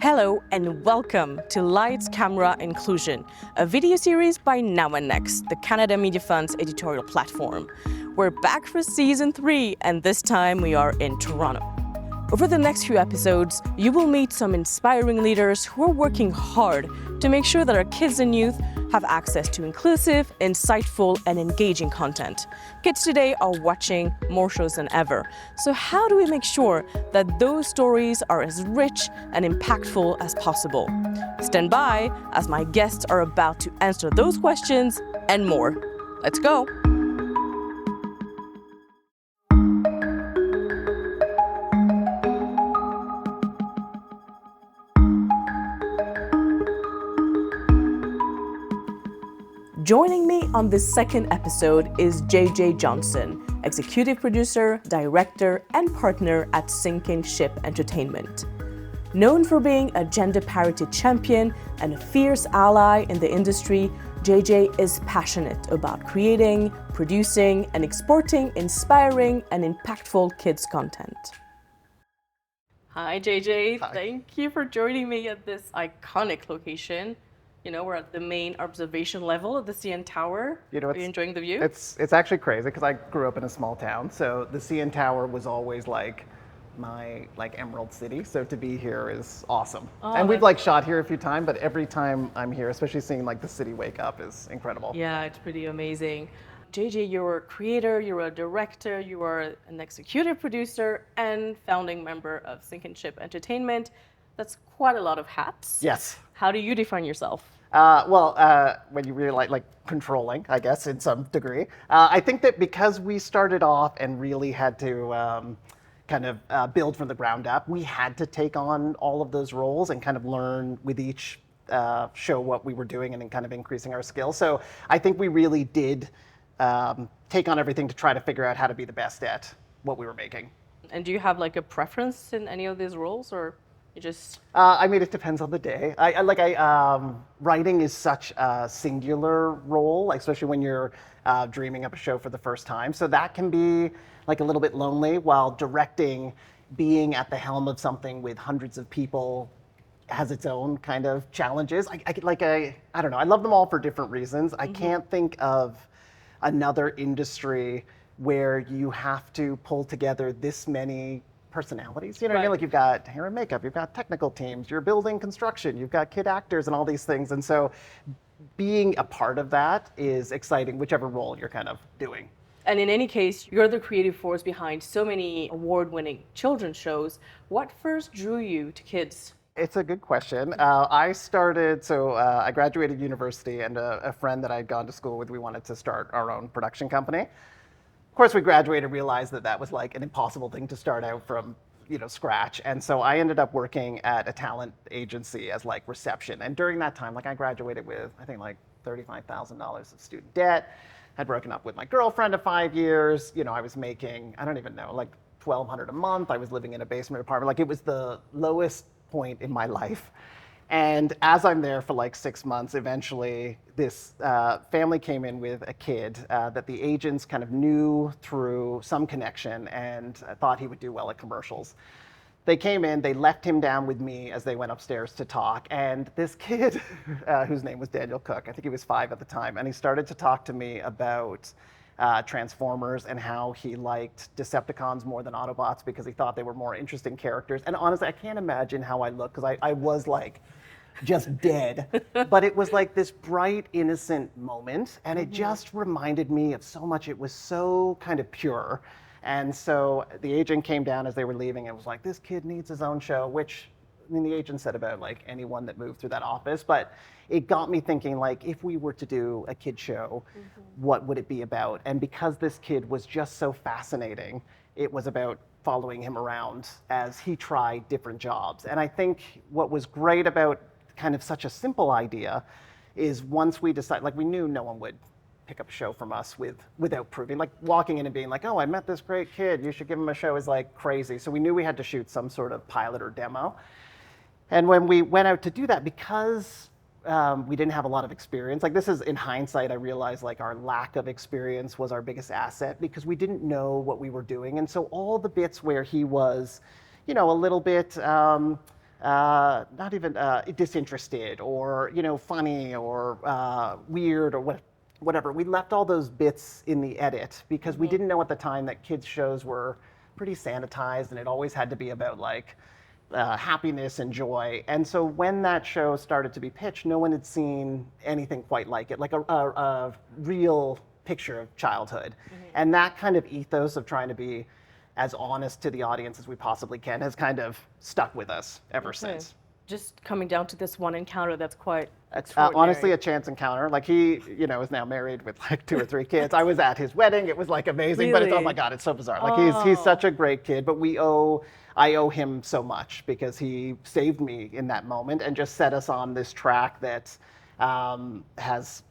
Hello and welcome to Lights, Camera, Inclusion, a video series by Now and Next, the Canada Media Fund's editorial platform. We're back for season 3, and this time we are in Toronto. Over the next few episodes, you will meet some inspiring leaders who are working hard to make sure that our kids and youth have access to inclusive, insightful, and engaging content. Kids today are watching more shows than ever. So how do we make sure that those stories are as rich and impactful as possible? Stand by as my guests are about to answer those questions and more. Let's go. Joining me on this second episode is JJ Johnson, executive producer, director, and partner at Sinking Ship Entertainment. Known for being a gender parity champion and a fierce ally in the industry, JJ is passionate about creating, producing, and exporting inspiring and impactful kids content. Hi JJ, Hi. Thank you for joining me at this iconic location. You know, we're at the main observation level of the CN Tower. Are you enjoying the view? It's actually crazy because I grew up in a small town, so the CN Tower was always like my Emerald City. So to be here is awesome. And we've shot here a few times, but every time I'm here, especially seeing the city wake up is incredible. Yeah, it's pretty amazing. JJ, you're a creator, you're a director, you are an executive producer, and founding member of Sinking Ship Entertainment. That's quite a lot of hats. Yes. How do you define yourself? When you really like controlling, I guess, in some degree. I think that because we started off and really had to build from the ground up, we had to take on all of those roles and kind of learn with each show what we were doing and then kind of increasing our skills. So I think we really did take on everything to try to figure out how to be the best at what we were making. And do you have a preference in any of these roles, or you just... It depends on the day. Writing is such a singular role, especially when you're dreaming up a show for the first time. So that can be a little bit lonely, while directing, being at the helm of something with hundreds of people has its own kind of challenges. I don't know, I love them all for different reasons. I can't think of another industry where you have to pull together this many personalities, you know what I mean? You've got hair and makeup, you've got technical teams, you're building construction, you've got kid actors and all these things. And so being a part of that is exciting, whichever role you're kind of doing. And in any case, you're the creative force behind so many award-winning children's shows. What first drew you to kids? It's a good question. I graduated university, and a friend that I'd gone to school with, we wanted to start our own production company. Of course, we graduated, realized that was an impossible thing to start out from, scratch. And so I ended up working at a talent agency as reception. And during that time, I graduated with, I think $35,000 of student debt. Had broken up with my girlfriend of 5 years. I was making, I don't even know, $1,200 a month. I was living in a basement apartment. It was the lowest point in my life. And as I'm there for 6 months, eventually this family came in with a kid that the agents kind of knew through some connection and thought he would do well at commercials. They came in, they left him down with me as they went upstairs to talk. And this kid, whose name was Daniel Cook, I think he was 5 at the time, and he started to talk to me about Transformers and how he liked Decepticons more than Autobots because he thought they were more interesting characters. And honestly, I can't imagine how I looked because I was just dead. But it was this bright, innocent moment. And it just reminded me of so much. It was so kind of pure. And so the agent came down as they were leaving and was like, this kid needs his own show, which the agent said about anyone that moved through that office. But it got me thinking, if we were to do a kid show, what would it be about? And because this kid was just so fascinating, it was about following him around as he tried different jobs. And I think what was great about kind of such a simple idea is once we decided, we knew no one would pick up a show from us without proving, walking in and being oh, I met this great kid, you should give him a show, is crazy. So we knew we had to shoot some sort of pilot or demo. And when we went out to do that, because we didn't have a lot of experience, this is in hindsight, I realized our lack of experience was our biggest asset because we didn't know what we were doing. And so all the bits where he was, a little bit not even disinterested or funny or weird or whatever. We left all those bits in the edit because we didn't know at the time that kids shows were pretty sanitized and it always had to be about like happiness and joy. And so when that show started to be pitched, no one had seen anything quite like it, like a real picture of childhood. And that kind of ethos of trying to be as honest to the audience as we possibly can has kind of stuck with us ever since. Just coming down to this one encounter, that's quite extraordinary. Honestly, a chance encounter. Like he, is now married with like 2 or 3 kids. I was at his wedding. It was like amazing, but it's, oh my God, it's so bizarre. Like he's such a great kid, but I owe him so much because he saved me in that moment and just set us on this track that has,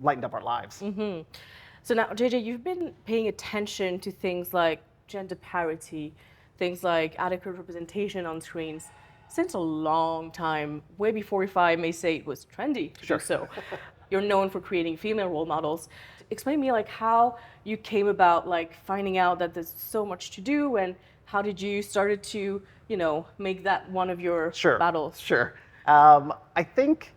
lightened up our lives. So now, JJ, you've been paying attention to things like gender parity, things like adequate representation on screens since a long time, way before if I may say it was trendy to do so. You're known for creating female role models. Explain to me like how you came about like finding out that there's so much to do and how did you started to, make that one of your battles? Sure. I think,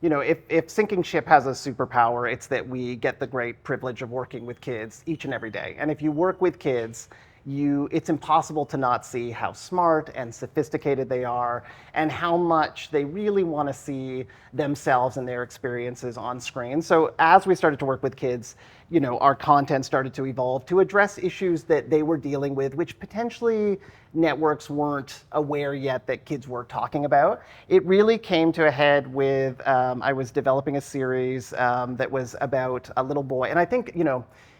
if Sinking Ship has a superpower, it's that we get the great privilege of working with kids each and every day. And if you work with kids, it's impossible to not see how smart and sophisticated they are and how much they really want to see themselves and their experiences on screen. So as we started to work with kids, our content started to evolve to address issues that they were dealing with, which potentially networks weren't aware yet that kids were talking about. It really came to a head with, I was developing a series that was about a little boy. And I think,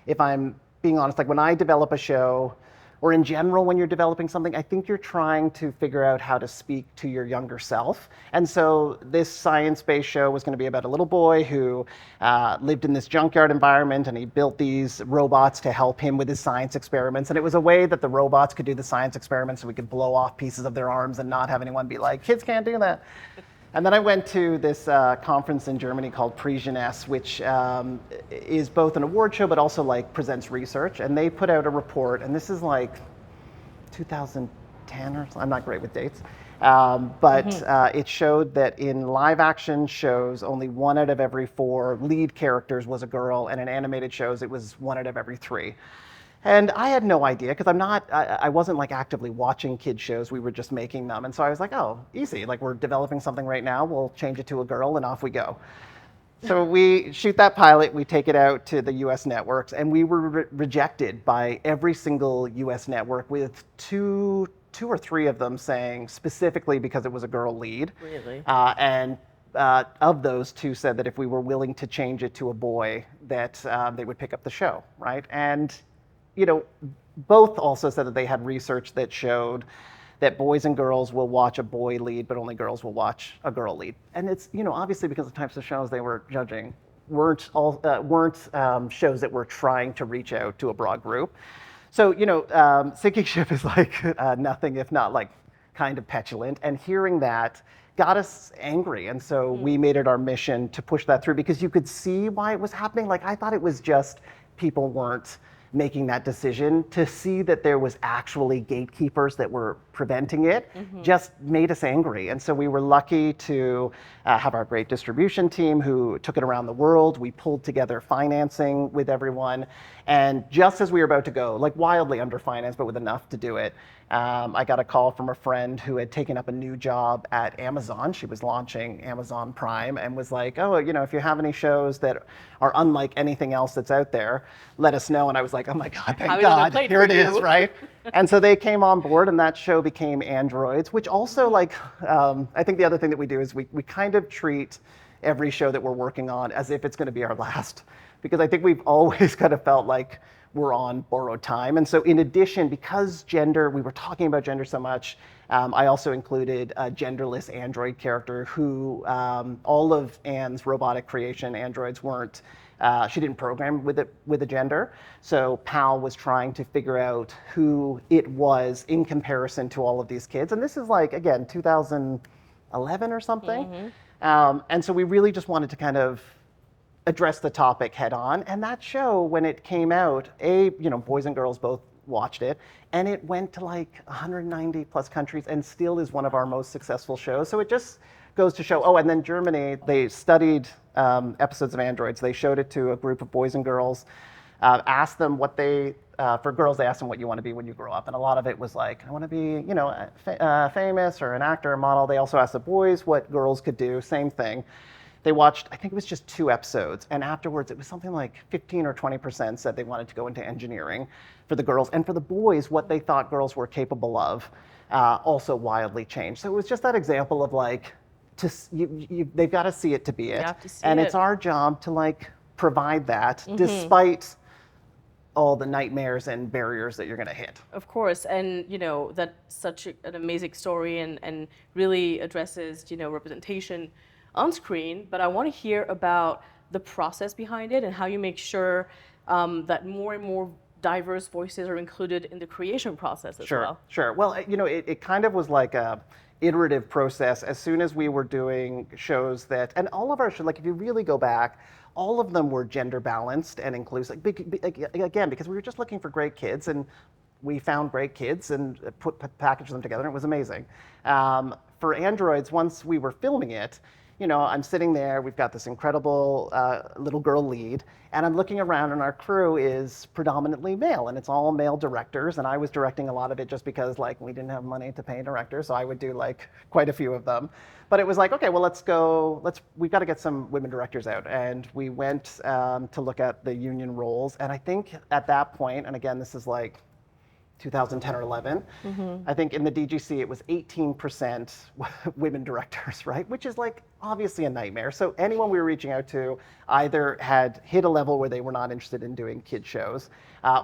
if I'm being honest, like when I develop a show, or in general, when you're developing something, I think you're trying to figure out how to speak to your younger self. And so this science-based show was going to be about a little boy who lived in this junkyard environment, and he built these robots to help him with his science experiments. And it was a way that the robots could do the science experiments so we could blow off pieces of their arms and not have anyone be like, kids can't do that. And then I went to this conference in Germany called Prix Jeunesse, which is both an award show, but also like presents research. And they put out a report, and this is like 2010 or something. I'm not great with dates. But it showed that in live action shows, only 1 out of every 4 lead characters was a girl. And in animated shows, it was 1 out of every 3. And I had no idea because I wasn't like actively watching kid shows. We were just making them. And so I was like, oh, easy. Like we're developing something right now. We'll change it to a girl and off we go. So we shoot that pilot. We take it out to the US networks and we were rejected by every single US network with two or three of them saying specifically because it was a girl lead. Really? And of those, 2 said that if we were willing to change it to a boy, that they would pick up the show, right? And both also said that they had research that showed that boys and girls will watch a boy lead, but only girls will watch a girl lead. And it's, obviously because the types of shows they were judging weren't shows that were trying to reach out to a broad group. So, Sinking Ship is like nothing if not like kind of petulant. And hearing that got us angry. And so we made it our mission to push that through because you could see why it was happening. Like I thought it was just people weren't making that decision. To see that there was actually gatekeepers that were preventing it just made us angry. And so we were lucky to have our great distribution team who took it around the world. We pulled together financing with everyone. And just as we were about to go, like wildly underfinanced, but with enough to do it, I got a call from a friend who had taken up a new job at Amazon. She was launching Amazon Prime and was like, oh, if you have any shows that are unlike anything else that's out there, let us know. And I was like, oh my God, thank God, here it is, right? And so they came on board and that show became Androids, which also I think the other thing that we do is we kind of treat every show that we're working on as if it's going to be our last, because I think we've always kind of felt like we're on borrowed time. And so in addition, because we were talking about gender so much, I also included a genderless android character who all of Anne's robotic creation androids weren't, she didn't program with a gender. So Pal was trying to figure out who it was in comparison to all of these kids. And this is like, again, 2011 or something. And so we really just wanted to kind of address the topic head on. And that show, when it came out, boys and girls both watched it, and it went to like 190 plus countries and still is one of our most successful shows. So it just goes to show. Oh, and then Germany, they studied episodes of Androids. They showed it to a group of boys and girls, asked them what they, for girls, they asked them what you want to be when you grow up. And a lot of it was like, I want to be, you know, famous or an actor or model. They also asked the boys what girls could do, same thing. They watched, I think it was just 2 episodes. And afterwards, it was something like 15 or 20% said they wanted to go into engineering for the girls. And for the boys, what they thought girls were capable of also wildly changed. So it was just that example of like, they've got to see it to be it. You have to see and it. it's our job to like provide that despite all the nightmares and barriers that you're going to hit. Of course, and you know that's such an amazing story and really addresses, you know, representation on screen. But I want to hear about the process behind it and how you make sure that more and more diverse voices are included in the creation process as well. Sure. Well, you know, it kind of was like a iterative process. As soon as we were doing shows that, and all of our shows, like if you really go back, all of them were gender balanced and inclusive. Again, because we were just looking for great kids, and we found great kids and packaged them together, and it was amazing. For Androids, once we were filming it, you know, I'm sitting there, we've got this incredible little girl lead, and I'm looking around and our crew is predominantly male, and it's all male directors, and I was directing a lot of it just because like we didn't have money to pay a director, so I would do like quite a few of them. But it was like, okay, well we've got to get some women directors out. And we went to look at the union roles, and I think at that point, and again, this is like 2010 or 11. I think in the DGC it was 18% women directors, right? Which is like obviously a nightmare. So anyone we were reaching out to either had hit a level where they were not interested in doing kid shows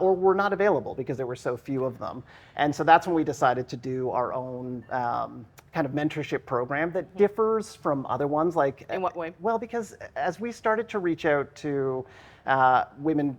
or were not available because there were so few of them. And so that's when we decided to do our own kind of mentorship program that differs from other ones. Like, in what way? Well, because as we started to reach out to women,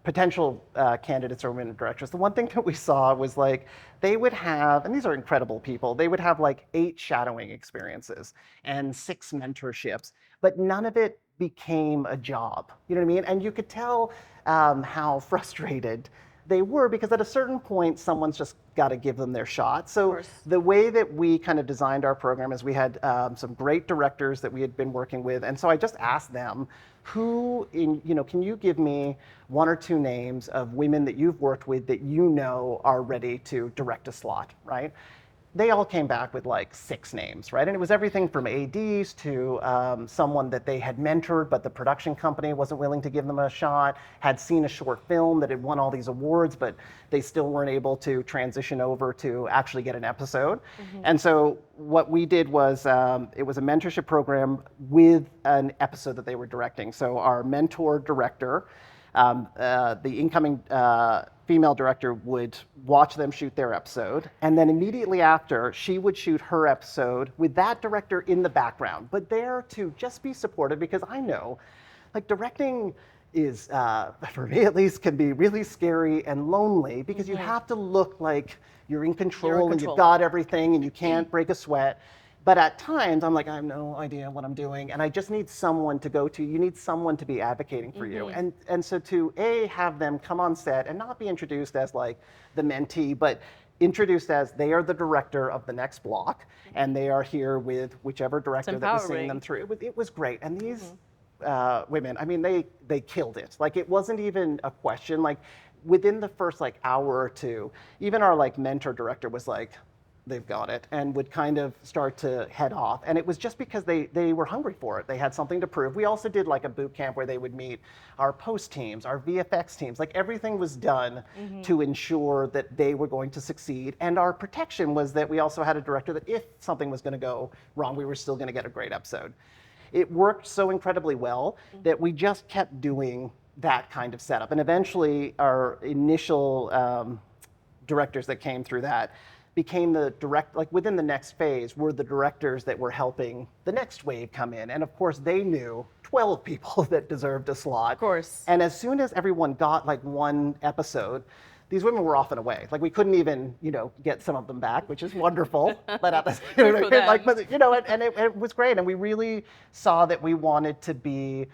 potential candidates or women directors, the one thing that we saw was like they would have, and these are incredible people, they would have like 8 shadowing experiences and 6 mentorships, but none of it became a job. You know what I mean? And you could tell how frustrated they were because at a certain point, someone's just got to give them their shot. So the way that we kind of designed our program is we had some great directors that we had been working with. And so I just asked them, can you give me 1 or 2 names of women that you've worked with that you know are ready to direct a slot, right? They all came back with like 6 names, right? And it was everything from ADs to someone that they had mentored, but the production company wasn't willing to give them a shot, had seen a short film that had won all these awards, but they still weren't able to transition over to actually get an episode. And so what we did was, it was a mentorship program with an episode that they were directing. So our mentor director, the incoming female director would watch them shoot their episode, and then immediately after, she would shoot her episode with that director in the background, but there to just be supportive, because I know, like, directing is, for me at least, can be really scary and lonely because you have to look like you're in control and you've got everything and you can't break a sweat. But at times, I'm like, I have no idea what I'm doing, and I just need someone to go to. You need someone to be advocating for you. And so to have them come on set and not be introduced as like the mentee, but introduced as they are the director of the next block, and they are here with whichever director that was seeing them through. It was great. And these women, I mean, they killed it. Like, it wasn't even a question. Like, within the first like hour or two, even our like mentor director was like, they've got it, and would kind of start to head off. And it was just because they were hungry for it. They had something to prove. We also did like a boot camp where they would meet our post teams, our VFX teams. Like, everything was done to ensure that they were going to succeed. And our protection was that we also had a director that if something was going to go wrong, we were still going to get a great episode. It worked so incredibly well that we just kept doing that kind of setup. And eventually our initial directors that came through that became the like within the next phase, were the directors that were helping the next wave come in. And of course, they knew 12 people that deserved a slot. Of course. And as soon as everyone got like 1 episode, these women were off and away. Like, we couldn't even, get some of them back, which is wonderful. But at the, it was great. And we really saw that we wanted to be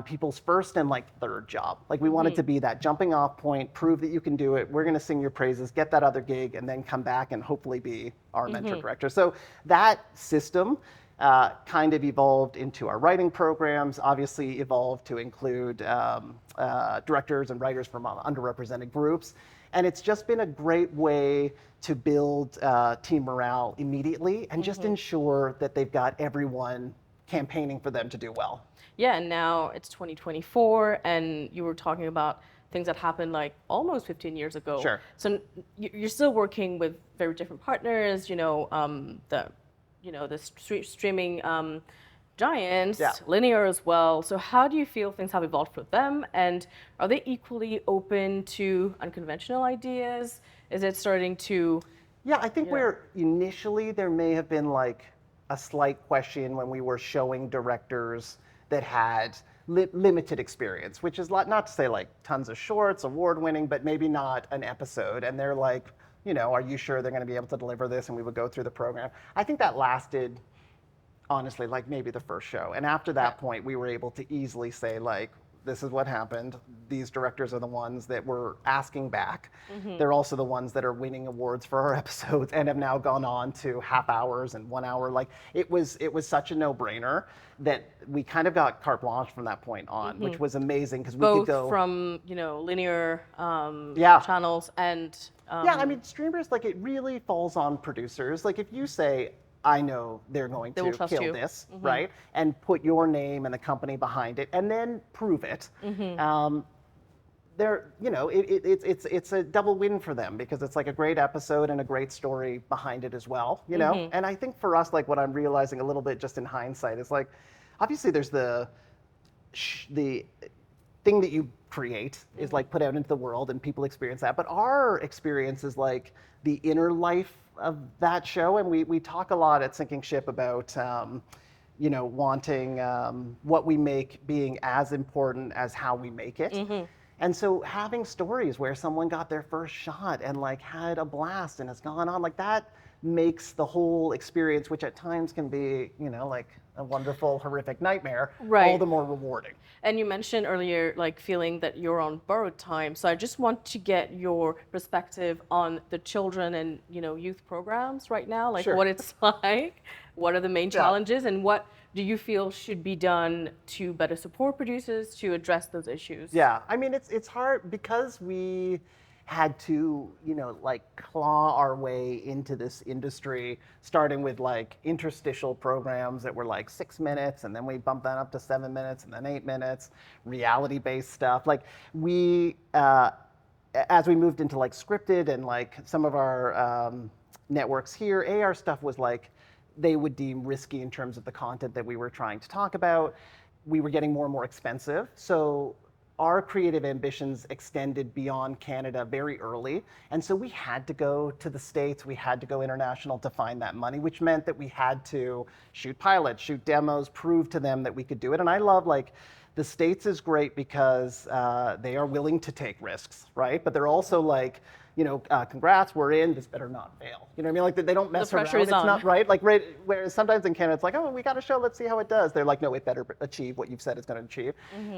people's first and like third job. Like we wanted to be that jumping off point, prove that you can do it. We're going to sing your praises, get that other gig, and then come back and hopefully be our mentor director. So that system kind of evolved into our writing programs, obviously evolved to include directors and writers from underrepresented groups. And it's just been a great way to build team morale immediately and just ensure that they've got everyone campaigning for them to do well. Yeah, and now it's 2024, and you were talking about things that happened like almost 15 years ago. Sure. So you're still working with very different partners, the streaming giants, Yeah. linear as well. So how do you feel things have evolved for them, and are they equally open to unconventional ideas? Is it starting to? Yeah, I think where initially there may have been like a slight question when we were showing directors that had limited experience, which is not to say like tons of shorts, award-winning, but maybe not an episode. And they're like, are you sure they're going to be able to deliver this? And we would go through the program. I think that lasted, honestly, like maybe the first show. And after that point, we were able to easily say like, this is what happened. These directors are the ones that were asking back. They're also the ones that are winning awards for our episodes and have now gone on to half hours and 1 hour. Like it was such a no-brainer that we kind of got carte blanche from that point on, which was amazing because we Both could go from linear channels and yeah, I mean streamers, like it really falls on producers. Like if you say, I know they're going to kill this, right? And put your name and the company behind it, and then prove it. It's a double win for them because it's like a great episode and a great story behind it as well, And I think for us, like what I'm realizing a little bit just in hindsight is like, obviously there's the thing that you create is like put out into the world and people experience that, but our experience is like the inner life of that show, and we talk a lot at Sinking Ship about wanting what we make being as important as how we make it. And so having stories where someone got their first shot and like had a blast and has gone on, like that makes the whole experience, which at times can be like a wonderful horrific nightmare, all the more rewarding. And you mentioned earlier like feeling that you're on borrowed time, so I just want to get your perspective on the children and youth programs right now, like what it's like, what are the main challenges, and what do you feel should be done to better support producers to address those issues? Yeah, I mean it's hard because we had to, like claw our way into this industry, starting with like interstitial programs that were like 6 minutes, and then we bumped that up to 7 minutes, and then 8 minutes, reality-based stuff. Like we, as we moved into like scripted and like some of our networks here, AR stuff was like, they would deem risky in terms of the content that we were trying to talk about. We were getting more and more expensive. So our creative ambitions extended beyond Canada very early. And so we had to go to the States, we had to go international to find that money, which meant that we had to shoot pilots, shoot demos, prove to them that we could do it. And I love like, the States is great because they are willing to take risks, right? But they're also like, congrats, we're in, this better not fail. You know what I mean? Like they don't mess around, it's not right. Like whereas sometimes in Canada, it's like, oh, we got a show, let's see how it does. They're like, no, it better achieve what you've said it's gonna achieve,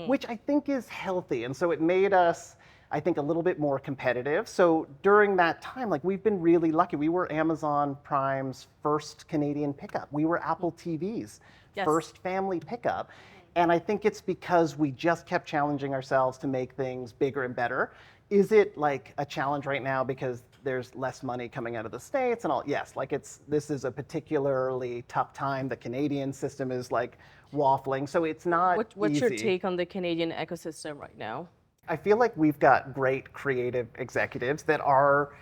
which I think is healthy. And so it made us, I think, a little bit more competitive. So during that time, like we've been really lucky. We were Amazon Prime's first Canadian pickup. We were Apple TV's first family pickup. And I think it's because we just kept challenging ourselves to make things bigger and better. Is it like a challenge right now because there's less money coming out of the States and all? Yes, like this is a particularly tough time. The Canadian system is like waffling, so it's not What's easy. your take on the Canadian ecosystem right now? I feel like we've got great creative executives that are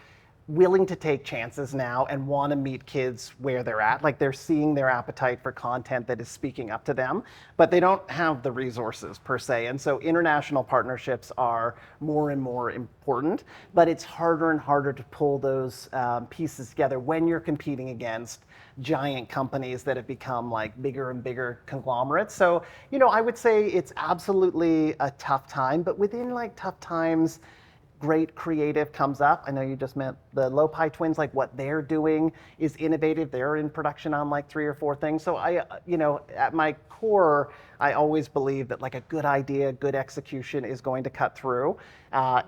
willing to take chances now and want to meet kids where they're at. Like they're seeing their appetite for content that is speaking up to them, but they don't have the resources per se. And so international partnerships are more and more important, but it's harder and harder to pull those pieces together when you're competing against giant companies that have become like bigger and bigger conglomerates. So, I would say it's absolutely a tough time, but within like tough times, great creative comes up. I know you just met the Lopai twins, like what they're doing is innovative. They're in production on like 3 or 4 things. So at my core, I always believe that like a good idea, good execution is going to cut through.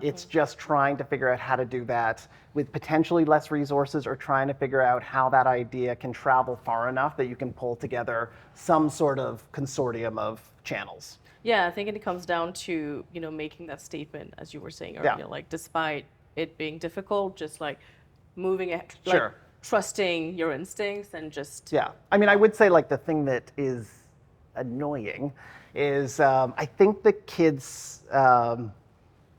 It's just trying to figure out how to do that with potentially less resources, or trying to figure out how that idea can travel far enough that you can pull together some sort of consortium of channels. Yeah, I think it comes down to, making that statement, as you were saying earlier, like despite it being difficult, just like moving it, like trusting your instincts and just. Yeah, I mean, I would say like the thing that is annoying is I think the kids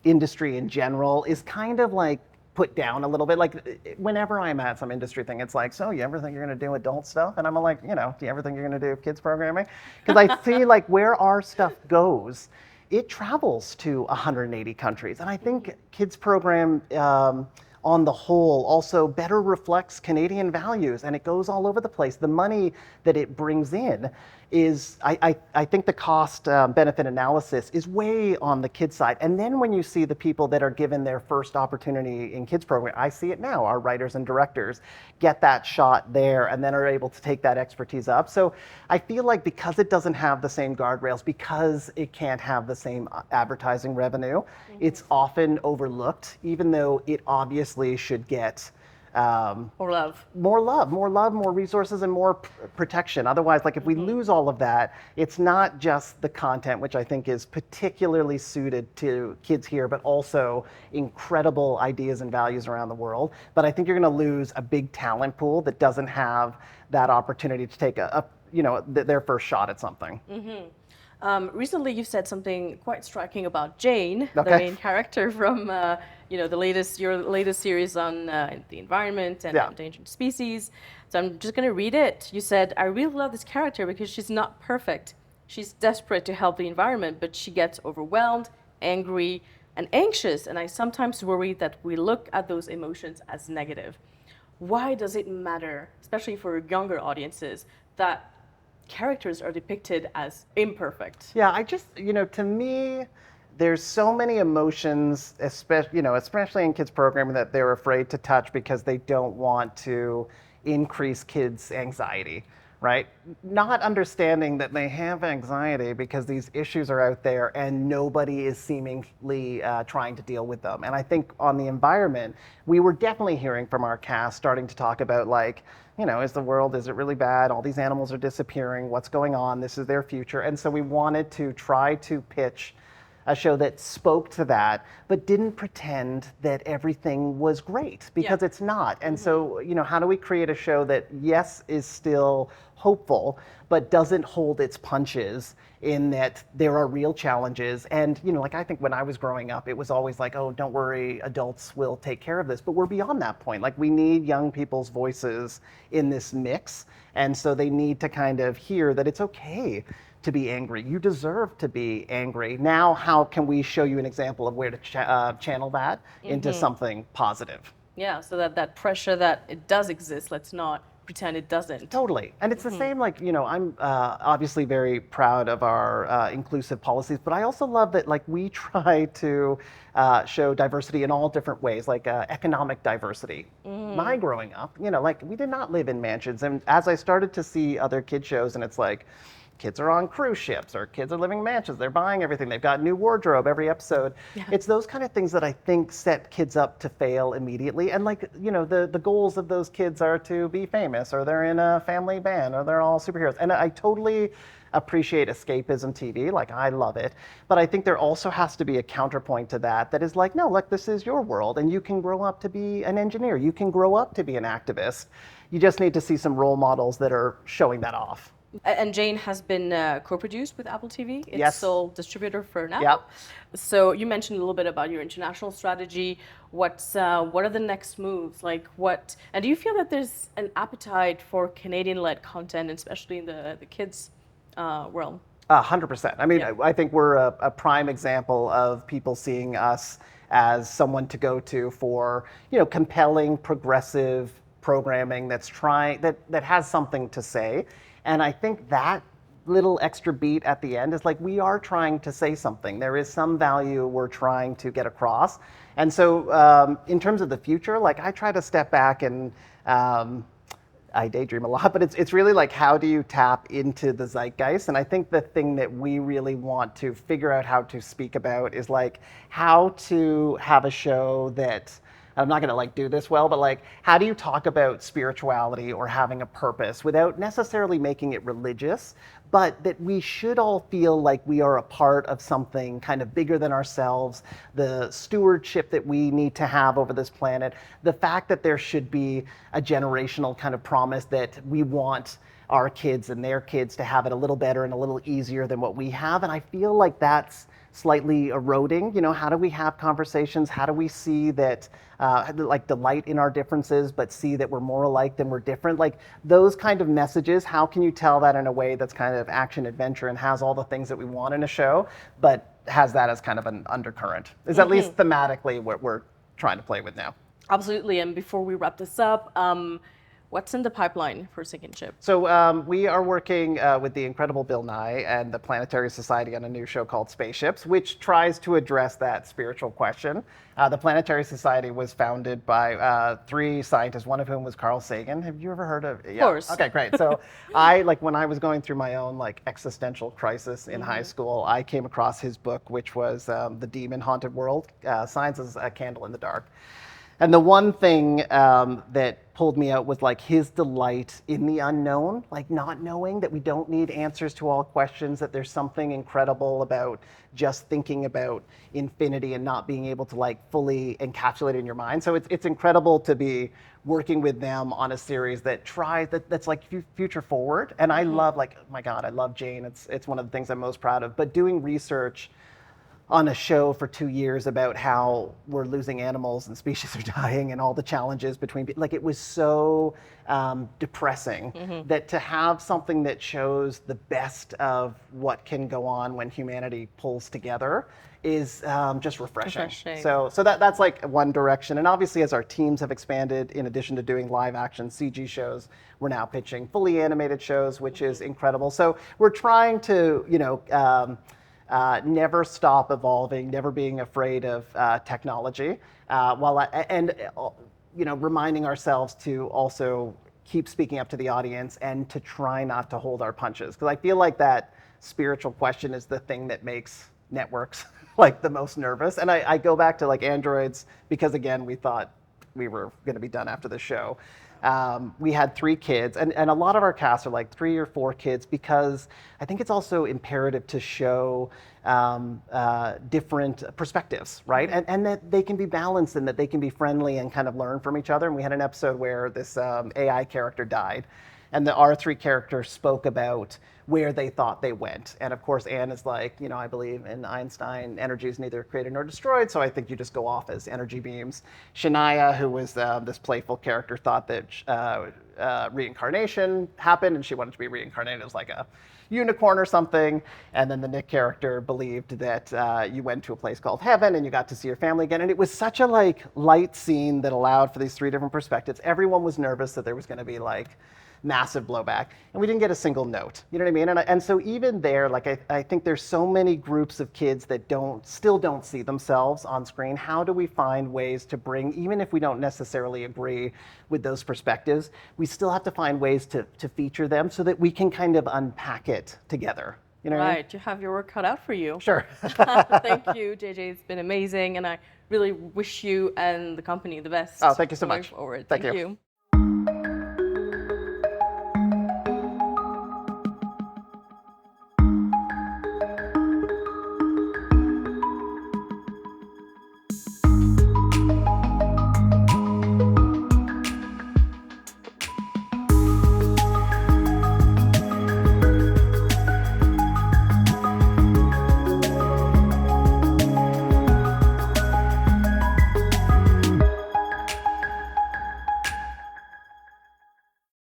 industry in general is kind of like put down a little bit. Like whenever I'm at some industry thing, it's like, so you ever think you're going to do adult stuff? And I'm like, do you ever think you're going to do kids programming? Because I see like where our stuff goes, it travels to 180 countries. And I think kids program on the whole also better reflects Canadian values, and it goes all over the place. The money that it brings in is, I think the cost benefit analysis is way on the kids side. And then when you see the people that are given their first opportunity in kids program, I see it now, our writers and directors get that shot there and then are able to take that expertise up. So I feel like because it doesn't have the same guardrails, because it can't have the same advertising revenue, it's often overlooked, even though it obviously should get more love, more resources, and more protection. Otherwise, like if we lose all of that, it's not just the content, which I think is particularly suited to kids here, but also incredible ideas and values around the world. But I think you're going to lose a big talent pool that doesn't have that opportunity to take their first shot at something. Recently, you said something quite striking about Jane, the main character from your latest series on the environment and endangered species. So I'm just going to read it. You said, "I really love this character because she's not perfect. She's desperate to help the environment, but she gets overwhelmed, angry, and anxious. And I sometimes worry that we look at those emotions as negative." Why does it matter, especially for younger audiences, that characters are depicted as imperfect? Yeah, I just, to me, there's so many emotions, especially in kids programming, that they're afraid to touch because they don't want to increase kids' anxiety, right? Not understanding that they have anxiety because these issues are out there and nobody is seemingly trying to deal with them. And I think on the environment, we were definitely hearing from our cast starting to talk about like, is it really bad? All these animals are disappearing. What's going on? This is their future. And so we wanted to try to pitch a show that spoke to that, but didn't pretend that everything was great, because it's not. And so, how do we create a show that, yes, is still hopeful, but doesn't hold its punches in that there are real challenges? And, like I think when I was growing up, it was always like, oh, don't worry, adults will take care of this. But we're beyond that point. Like, we need young people's voices in this mix. And so they need to kind of hear that it's okay to be angry. You deserve to be angry. Now, how can we show you an example of where to channel that into something positive? Yeah, so that pressure that it does exist, let's not pretend it doesn't. Totally. And it's the same, like, I'm obviously very proud of our inclusive policies, but I also love that, like, we try to show diversity in all different ways, like economic diversity. My growing up, like, we did not live in mansions. And as I started to see other kid shows, and it's like, kids are on cruise ships, or kids are living in mansions, they're buying everything, they've got new wardrobe every episode. It's those kind of things that I think set kids up to fail immediately. And like, the goals of those kids are to be famous, or they're in a family band, or they're all superheroes. And I totally appreciate escapism TV, like I love it. But I think there also has to be a counterpoint to that is like, no, look, this is your world, and you can grow up to be an engineer, you can grow up to be an activist. You just need to see some role models that are showing that off. And Jane has been co-produced with Apple TV. It's sole distributor for now. Yep. So you mentioned a little bit about your international strategy. What are the next moves? And do you feel that there's an appetite for Canadian-led content, especially in the kids realm? 100%. I mean, I think we're a prime example of people seeing us as someone to go to for, compelling, progressive programming that has something to say. And I think that little extra beat at the end is like we are trying to say something. There is some value we're trying to get across. And so in terms of the future, like I try to step back and I daydream a lot, but it's really like how do you tap into the zeitgeist? And I think the thing that we really want to figure out how to speak about is like how to have a show that I'm not gonna like do this well, but like how do you talk about spirituality or having a purpose without necessarily making it religious, but that we should all feel like we are a part of something kind of bigger than ourselves, the stewardship that we need to have over this planet, the fact that there should be a generational kind of promise that we want our kids and their kids to have it a little better and a little easier than what we have. And I feel like that's slightly eroding. You know, how do we have conversations? How do we see that, like delight in our differences, but see that we're more alike than we're different? Like those kind of messages, how can you tell that in a way that's kind of action adventure and has all the things that we want in a show, but has that as kind of an undercurrent? Is at least thematically what we're trying to play with now. Absolutely. And before we wrap this up, what's in the pipeline for Sinking Ship? So we are working with the incredible Bill Nye and the Planetary Society on a new show called Spaceships, which tries to address that spiritual question. The Planetary Society was founded by 3 scientists, one of whom was Carl Sagan. Have you ever heard of? Yeah. Of course. Okay, great. So I, like when I was going through my own like existential crisis in high school, I came across his book, which was The Demon Haunted World, Science as a Candle in the Dark. And the one thing that pulled me out was like his delight in the unknown, like not knowing that we don't need answers to all questions, that there's something incredible about just thinking about infinity and not being able to like fully encapsulate it in your mind. So it's incredible to be working with them on a series that tries, that's like future forward. And I love, like, oh my God, I love Jane. It's one of the things I'm most proud of. But doing research on a show for 2 years about how we're losing animals and species are dying and all the challenges between, like it was so depressing that to have something that shows the best of what can go on when humanity pulls together is just refreshing. So that's like one direction. And obviously as our teams have expanded, in addition to doing live action CG shows, we're now pitching fully animated shows, which is incredible. So we're trying to, you know, never stop evolving, never being afraid of technology, and you know, reminding ourselves to also keep speaking up to the audience and to try not to hold our punches. Because I feel like that spiritual question is the thing that makes networks like the most nervous. And I go back to like Androids because again, we thought we were going to be done after the show. We had 3 kids, and a lot of our casts are like 3 or 4 kids because I think it's also imperative to show different perspectives, right? And that they can be balanced and that they can be friendly and kind of learn from each other. And we had an episode where this AI character died, and the R3 character spoke about where they thought they went. And of course, Anne is like, you know, I believe in Einstein, energy is neither created nor destroyed, so I think you just go off as energy beams. Shania, who was this playful character, thought that reincarnation happened and she wanted to be reincarnated as like a unicorn or something. And then the Nick character believed that you went to a place called heaven and you got to see your family again. And it was such a like light scene that allowed for these 3 different perspectives. Everyone was nervous that there was gonna be like massive blowback, and we didn't get a single note. You know what I mean? And so even there, like I think there's so many groups of kids that still don't see themselves on screen. How do we find ways to bring, even if we don't necessarily agree with those perspectives, we still have to find ways to feature them so that we can kind of unpack it together. You know what I mean? You have your work cut out for you. Sure. Thank you, JJ. It's been amazing, and I really wish you and the company the best. Oh, thank you so going much. Forward. Thank Thank you. you.